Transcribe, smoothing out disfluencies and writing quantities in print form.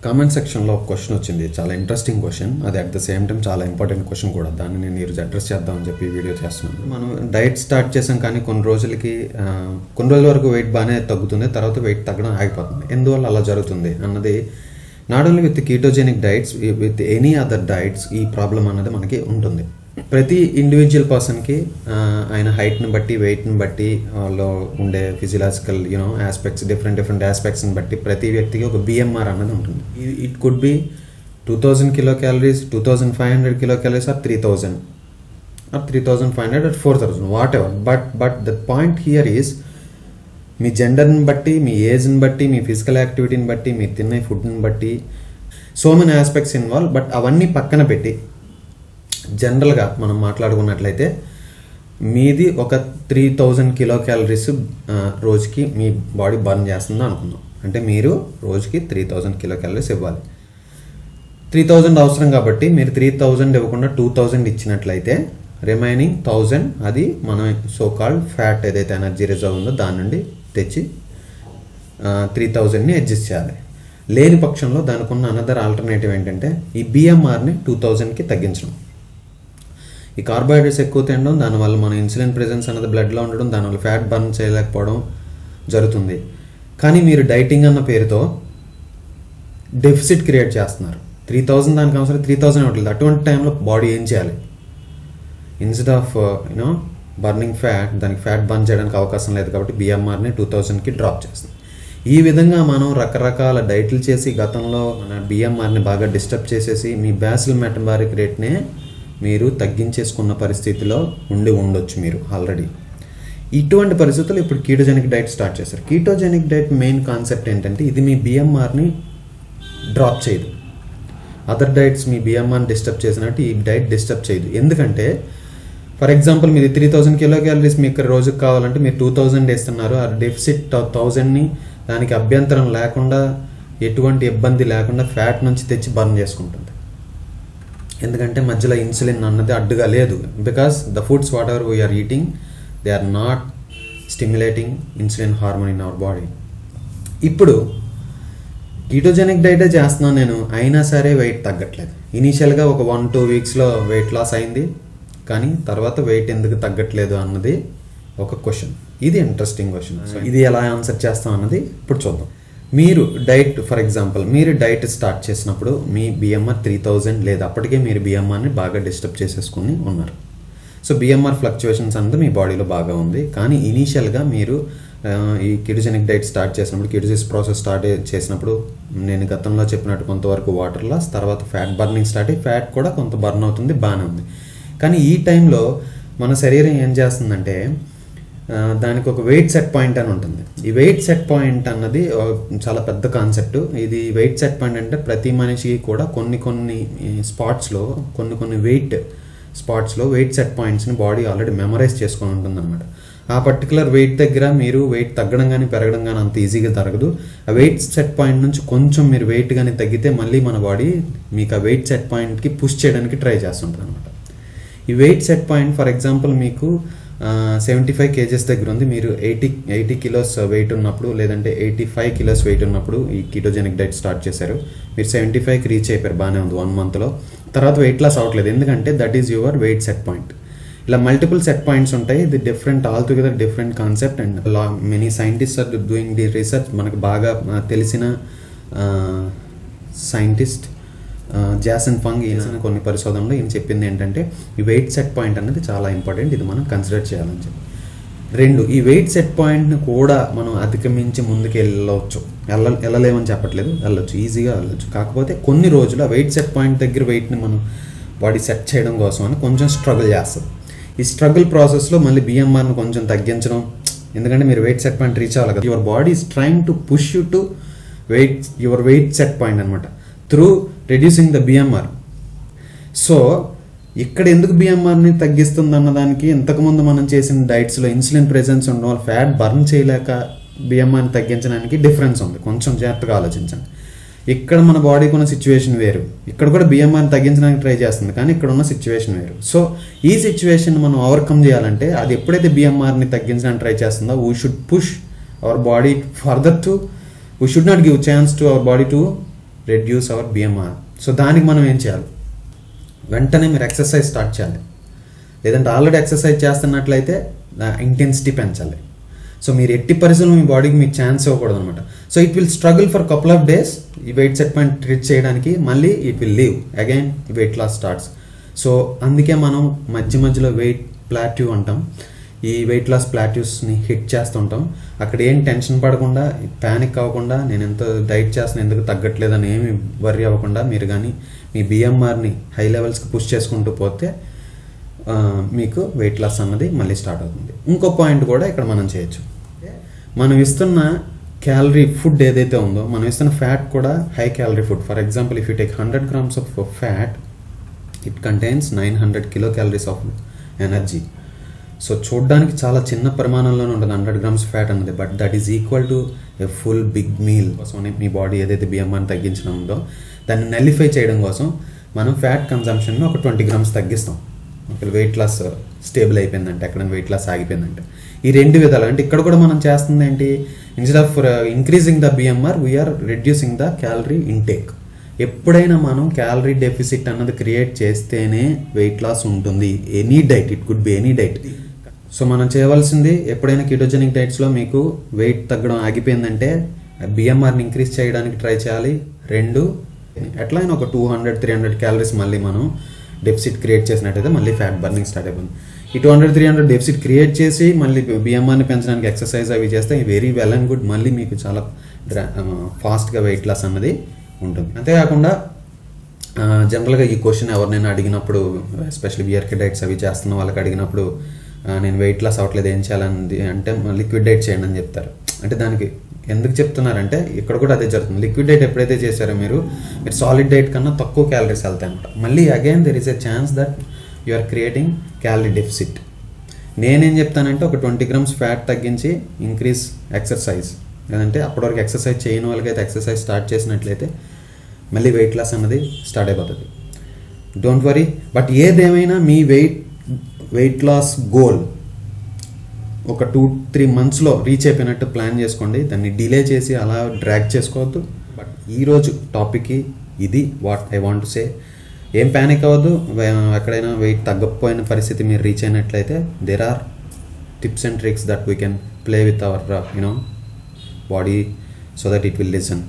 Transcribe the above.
Comment సెక్షన్లో ఒక question వచ్చింది, చాలా ఇంట్రెస్టింగ్ క్వశ్చన్. అది అట్ ద సేమ్ టైం చాలా ఇంపార్టెంట్ క్వశ్చన్ కూడా. దాన్ని నేను ఈరోజు అడ్రస్ చేద్దామని చెప్పి వీడియో చేస్తున్నాను. మనం డైట్ స్టార్ట్ చేసాం, కానీ కొన్ని రోజుల వరకు వెయిట్ బాగానే తగ్గుతుంది, తర్వాత వెయిట్ తగ్గడం ఆగిపోతుంది. ఎందువల్ల అలా జరుగుతుంది అన్నది not only with ketogenic diets, with any other diets ఈ ప్రాబ్లం అన్నది మనకి ఉంటుంది. ప్రతి ఇండివిజువల్ పర్సన్కి ఆయన హైట్ని బట్టి, వెయిట్ని బట్టి, వాళ్ళు ఉండే ఫిజియలాజికల్ ఆస్పెక్ట్స్, డిఫరెంట్ ఆస్పెక్ట్స్ని బట్టి ప్రతి వ్యక్తికి ఒక బిఎంఆర్ అన్నది ఉంటుంది. It could be 2000 kilocalories, 2500 kilocalories, or 3000 or 3500 or 4000, whatever. But the point here is, మీ జెండర్ని బట్టి, మీ ఏజ్ని బట్టి, మీ ఫిజికల్ యాక్టివిటీని బట్టి, మీ తినే ఫుడ్ని బట్టి so many aspects involve. But అవన్నీ పక్కన పెట్టి జనరల్గా మనం మాట్లాడుకున్నట్లయితే మీది ఒక 3000 కిలోక్యాలరీస్ రోజుకి మీ బాడీ బర్న్ చేస్తుందో అనుకుందాం. అంటే మీరు రోజుకి 3000 కిలోక్యాలరీస్ ఇవ్వాలి. 3000 అవసరం కాబట్టి మీరు 3000 ఇవ్వకుండా 2000 ఇచ్చినట్లయితే రిమైనింగ్ 1000 అది మనం సో కాల్డ్ ఫ్యాట్ ఏదైతే ఎనర్జీ రిజర్వ్ ఉందో దాని నుండి తెచ్చి 3000ని అడ్జస్ట్ చేయాలి. లేని పక్షంలో దానికి ఉన్న అనదర్ ఆల్టర్నేటివ్ ఏంటంటే ఈ బిఎంఆర్ని 2000కి తగ్గించడం. ఈ కార్బోహైడ్రేట్స్ ఎక్కువ తినడం, దానివల్ల మన ఇన్సులిన్ ప్రెజెన్స్ అనేది బ్లడ్లో ఉండడం, దానివల్ల ఫ్యాట్ బర్న్ చేయలేకపోవడం జరుగుతుంది. కానీ మీరు డైటింగ్ అన్న పేరుతో డెఫిసిట్ క్రియేట్ చేస్తున్నారు. 3000 దానికి అవసరం 3000 ఇవ్వట్లేదు. అటువంటి టైంలో బాడీ ఏం చేయాలి? ఇన్స్టెడ్ ఆఫ్ బర్నింగ్ ఫ్యాట్, దానికి ఫ్యాట్ బర్న్ చేయడానికి అవకాశం లేదు కాబట్టి బిఎంఆర్ని 2000కి డ్రాప్ చేస్తుంది. ఈ విధంగా మనం రకరకాల డైట్లు చేసి గతంలో మన బిఎంఆర్ని బాగా డిస్టర్బ్ చేసేసి మీ బేసల్ మెటబాలిక్ రేట్నే మీరు తగ్గించేసుకున్న పరిస్థితిలో ఉండొచ్చు మీరు ఆల్రెడీ. ఇటువంటి పరిస్థితుల్లో ఇప్పుడు కీటోజెనిక్ డైట్ స్టార్ట్ చేశారు. కీటోజెనిక్ డైట్ మెయిన్ కాన్సెప్ట్ ఏంటంటే ఇది మీ బిఎంఆర్ని డ్రాప్ చేయదు. అదర్ డైట్స్ మీ బిఎంఆర్ని డిస్టర్బ్ చేసినట్టు ఈ డైట్ డిస్టర్బ్ చేయదు. ఎందుకంటే ఫర్ ఎగ్జాంపుల్ మీది 3000 కిలోక్యాలరీస్ మీకు రోజుకి కావాలంటే మీరు 2000 వేస్తున్నారు. ఆ డెఫిసిట్ 1000ని దానికి అభ్యంతరం లేకుండా, ఎటువంటి ఇబ్బంది లేకుండా ఫ్యాట్ నుంచి తెచ్చి బర్న్ చేసుకుంటుంది. ఎందుకంటే మధ్యలో ఇన్సులిన్ అన్నది అడ్డుగా లేదు. Because the foods whatever we're eating they are not stimulating insulin hormone in our body. ఇప్పుడు కీటోజెనిక్ డైటే చేస్తున్నాను నేను, అయినా సరే వెయిట్ తగ్గట్లేదు. ఇనీషియల్గా ఒక 1-2 వీక్స్లో వెయిట్ లాస్ అయింది, కానీ తర్వాత వెయిట్ ఎందుకు తగ్గట్లేదు అన్నది ఒక క్వశ్చన్. ఇది ఇంట్రెస్టింగ్ క్వశ్చన్. సో ఇది ఎలా ఆన్సర్ చేస్తాం అన్నది ఇప్పుడు చూద్దాం. మీరు డైట్, ఫర్ ఎగ్జాంపుల్ మీరు డైట్ స్టార్ట్ చేసినప్పుడు మీ బిఎంఆర్ 3000 లేదా అప్పటికే మీరు బిఎంఆర్ని బాగా డిస్టర్బ్ చేసేసుకుని ఉన్నారు. సో బిఎంఆర్ ఫ్లక్చువేషన్స్ అనేది మీ బాడీలో బాగా ఉంది. కానీ ఇనీషియల్గా మీరు ఈ కీటోజెనిక్ డైట్ స్టార్ట్ చేసినప్పుడు, కీటోసిస్ ప్రాసెస్ స్టార్ట్ చేసినప్పుడు నేను గతంలో చెప్పినట్టు కొంతవరకు వాటర్ లాస్, తర్వాత ఫ్యాట్ బర్నింగ్ స్టార్ట్ అయ్యి ఫ్యాట్ కూడా కొంత బర్న్ అవుతుంది, బాగానే ఉంది. కానీ ఈ టైంలో మన శరీరం ఏం చేస్తుందంటే దానికి ఒక వెయిట్ సెట్ పాయింట్ అని ఉంటుంది. ఈ వెయిట్ సెట్ పాయింట్ అన్నది చాలా పెద్ద కాన్సెప్ట్. ఇది వెయిట్ సెట్ పాయింట్ అంటే ప్రతి మనిషికి కూడా కొన్ని స్పాట్స్లో, కొన్ని వెయిట్ స్పాట్స్లో వెయిట్ సెట్ పాయింట్స్ని బాడీ ఆల్రెడీ మెమరైజ్ చేసుకొని ఉంటుంది అనమాట. ఆ పర్టికులర్ వెయిట్ దగ్గర మీరు వెయిట్ తగ్గడం కానీ పెరగడం కానీ అంత ఈజీగా జరగదు. ఆ వెయిట్ సెట్ పాయింట్ నుంచి కొంచెం మీరు వెయిట్ కానీ తగ్గితే మళ్ళీ మన బాడీ మీకు ఆ వెయిట్ సెట్ పాయింట్కి పుష్ చేయడానికి ట్రై చేస్తుంటుంది అనమాట. ఈ weight set point for example మీకు 75 kgs దగ్గర ఉంది. మీరు 80 కిలోస్ వెయిట్ ఉన్నప్పుడు, లేదంటే 85 కిలోస్ వెయిట్ ఉన్నప్పుడు ఈ కీటోజెనిక్ డైట్ స్టార్ట్ చేశారు. మీరు 75కి రీచ్ అయిపోయారు, బాగానే ఉంది 1 మంత్లో. తర్వాత వెయిట్ లాస్ అవ్వట్లేదు, ఎందుకంటే that is your weight set point. ఇలా మల్టిపుల్ సెట్ పాయింట్స్ ఉంటాయి. ఇది different, altogether different concept. And many scientist are doing the research. మనకు బాగా తెలిసిన సైంటిస్ట్ జాసన్ ఫంగ్ ఈయన కొన్ని పరిశోధనలో ఈయన చెప్పింది ఏంటంటే ఈ వెయిట్ సెట్ పాయింట్ అనేది చాలా ఇంపార్టెంట్, ఇది మనం కన్సిడర్ చేయాలని చెప్పి. 2, ఈ వెయిట్ సెట్ పాయింట్ని కూడా మనం అధిగమించి ముందుకు వెళ్ళలేమని చెప్పట్లేదు, వెళ్ళొచ్చు, ఈజీగా వెళ్ళొచ్చు. కాకపోతే కొన్ని రోజులు ఆ వెయిట్ సెట్ పాయింట్ దగ్గర వెయిట్ని మనం బాడీ సెట్ చేయడం కోసం అని కొంచెం స్ట్రగుల్ చేస్తుంది. ఈ స్ట్రగుల్ ప్రాసెస్లో మళ్ళీ బిఎంఆర్ని కొంచెం తగ్గించడం, ఎందుకంటే మీరు వెయిట్ సెట్ పాయింట్ రీచ్ అవ్వాలి కదా. Your body is trying to push you to your weight set point అనమాట, through reducing the BMR. So ఇక్కడ ఎందుకు బిఎంఆర్ని తగ్గిస్తుంది అన్నదానికి ఇంతకుముందు మనం చేసిన డైట్స్లో ఇన్సులిన్ ప్రెజెన్స్ ఉండడం వల్ల ఫ్యాట్ బర్న్ చేయలేక బిఎంఆర్ని తగ్గించడానికి డిఫరెన్స్ ఉంది. కొంచెం జాగ్రత్తగా ఆలోచించండి. ఇక్కడ మన బాడీకి ఉన్న సిచ్యువేషన్ వేరు, ఇక్కడ కూడా బిఎంఆర్ని తగ్గించడానికి ట్రై చేస్తుంది, కానీ ఇక్కడ ఉన్న సిచ్యువేషన్ వేరు. సో ఈ సిచ్యువేషన్ మనం ఓవర్కమ్ చేయాలంటే అది ఎప్పుడైతే బిఎంఆర్ని తగ్గించడానికి ట్రై చేస్తుందో we should push our body further to, we should not give chance to our body to reduce our BMR. So దానికి మనం ఏం చేయాలి, వెంటనే మీరు ఎక్సర్సైజ్ స్టార్ట్ చేయాలి. లేదంటే ఆల్రెడీ ఎక్సర్సైజ్ చేస్తున్నట్లయితే ఇంటెన్సిటీ పెంచాలి. సో మీరు ఎట్టి పరిస్థితుల్లో మీ బాడీకి మీకు ఛాన్స్ ఇవ్వకూడదు అనమాట. So it will struggle for couple of days ఈ వెయిట్ సెట్ పాయింట్ రీచ్ చేయడానికి, మళ్ళీ it will leave again weight loss starts. So అందుకే మనం మధ్యలో వెయిట్ ప్లాట్యూ అంటాం. ఈ వెయిట్ లాస్ ప్లాట్యూస్ని హిట్ చేస్తుంటాం. అక్కడ ఏం టెన్షన్ పడకుండా, ప్యానిక్ అవ్వకుండా, నేను ఎంత డైట్ చేస్తాను ఎందుకు తగ్గట్లేదని ఏమి వర్రీ అవ్వకుండా మీరు కానీ మీ BMRని హై లెవెల్స్కి పుష్ చేసుకుంటూ పోతే మీకు వెయిట్ లాస్ అన్నది మళ్ళీ స్టార్ట్ అవుతుంది. ఇంకో పాయింట్ కూడా ఇక్కడ మనం చేయొచ్చు. మనం ఇస్తున్న క్యాలరీ ఫుడ్ ఏదైతే ఉందో, మనం ఇస్తున్న ఫ్యాట్ కూడా high calorie food. For example, if you take 100 grams of fat, it contains 900 kilocalories of energy. So చూడడానికి చాలా చిన్న పరిమాణంలోనే ఉంటుంది 100 grams ఫ్యాట్ అన్నది, but that is equal to a full big meal. కోసం మీ బాడీ ఏదైతే BMRని తగ్గించడం ఉందో దాన్ని నలిఫై చేయడం కోసం మనం ఫ్యాట్ కన్జంప్షన్ని ఒక 20 grams తగ్గిస్తాం. ఒకవేళ వెయిట్ లాస్ స్టేబుల్ అయిపోయిందంటే, ఎక్కడైనా వెయిట్ లాస్ ఆగిపోయిందంటే. ఈ రెండు విధాలు అంటే ఇక్కడ కూడా మనం చేస్తుంది ఏంటి, instead of increasing the BMR we're reducing the calorie intake. ఎప్పుడైనా మనం క్యాలరీ డెఫిసిట్ అన్నది క్రియేట్ చేస్తేనే వెయిట్ లాస్ ఉంటుంది. Any diet, it could be any diet. So మనం చేయవలసింది, ఎప్పుడైనా కిటోజెనిక్ డైట్స్లో మీకు వెయిట్ తగ్గడం ఆగిపోయిందంటే BMRని ఇంక్రీజ్ చేయడానికి ట్రై చేయాలి. 2, ఎట్లయినా ఒక 200-300 క్యాలరీస్ మళ్ళీ మనం డెఫిసిట్ క్రియేట్ చేసినట్టయితే మళ్ళీ ఫ్యాట్ బర్నింగ్ స్టార్ట్ అయిపోయింది. ఈ 200-300 డెఫిసిట్ క్రియేట్ చేసి మళ్ళీ BMRని పెంచడానికి ఎక్సర్సైజ్ అవి చేస్తే వెరీ వెల్ అండ్ గుడ్, మళ్ళీ మీకు చాలా ఫాస్ట్గా వెయిట్ లాస్ అన్నది ఉంటుంది. అంతేకాకుండా జనరల్గా ఈ క్వశ్చన్ ఎవరినైనా అడిగినప్పుడు, ఎస్పెషల్లీ BRK డైట్స్ అవి చేస్తున్న వాళ్ళకి అడిగినప్పుడు, నేను వెయిట్ లాస్ అవ్వట్లేదు ఏం చేయాలని అంటే లిక్విడ్ డైట్ చేయండి అని చెప్తారు. అంటే దానికి ఎందుకు చెప్తున్నారంటే ఇక్కడ కూడా అదే జరుగుతుంది. లిక్విడ్ డైట్ ఎప్పుడైతే చేశారో మీరు సాలిడ్ డైట్ కన్నా తక్కువ క్యాలరీస్ వెళ్తాయి అనమాట. మళ్ళీ again there is a chance that you are creating calorie deficit. నేనేం చెప్తానంటే ఒక 20 grams ఫ్యాట్ తగ్గించి ఇంక్రీజ్ ఎక్సర్సైజ్, లేదంటే అప్పటివరకు ఎక్సర్సైజ్ చేయని వాళ్ళకైతే ఎక్సర్సైజ్ స్టార్ట్ చేసినట్లయితే మళ్ళీ వెయిట్ లాస్ అన్నది స్టార్ట్ అయిపోతుంది. Don't worry. బట్ ఏదేమైనా మీ వెయిట్ లాస్ గోల్ ఒక 2-3 monthsలో రీచ్ అయిపోయినట్టు ప్లాన్ చేసుకోండి. దాన్ని డిలే చేసి అలా డ్రాగ్ చేసుకోవద్దు. బట్ ఈరోజు టాపిక్ ఇది, what I want to say. ఏం ప్యానిక్ అవ్వద్దు. ఎక్కడైనా వెయిట్ తగ్గకపోయిన పరిస్థితి మీరు రీచ్ అయినట్లయితే there are tips and tricks that we can play with our body so that it will listen.